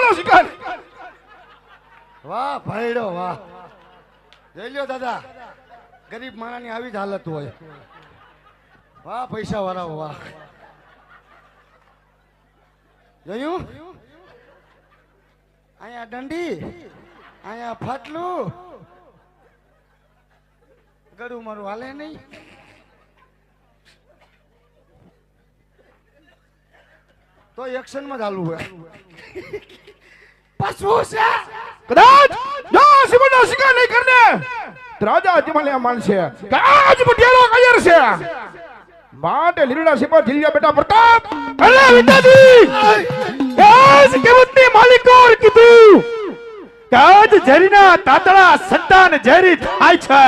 સિંહોનો શિકાર. વાહ ભાઈડો વાહ. જોઈ લ્યો દાદા, ગરીબ માણસની આવી જ હાલત હોય. વાહ પૈસા વાળા વાહ. જોયું અહીંયા દંડી, અહીંયા ફાટલું, ગળું મારું હાલે નહીં. તો એક્શન માં ચાલુ હોય. પાછું છે કદાચ જો સિંહોનો શિકાર નહીં કરને તો રાજા અજમાલ્યા માનશે કે આજ પટેલો કાયર છે. માટે લીરડા સિંહ જીલ્યા બેટા પ્રતાપ અરે વિદાદી આજ કેવતની માલિકો કીધું કે આજ ઝેરીના તાતળા સંતાન ઝેરી થાય છે.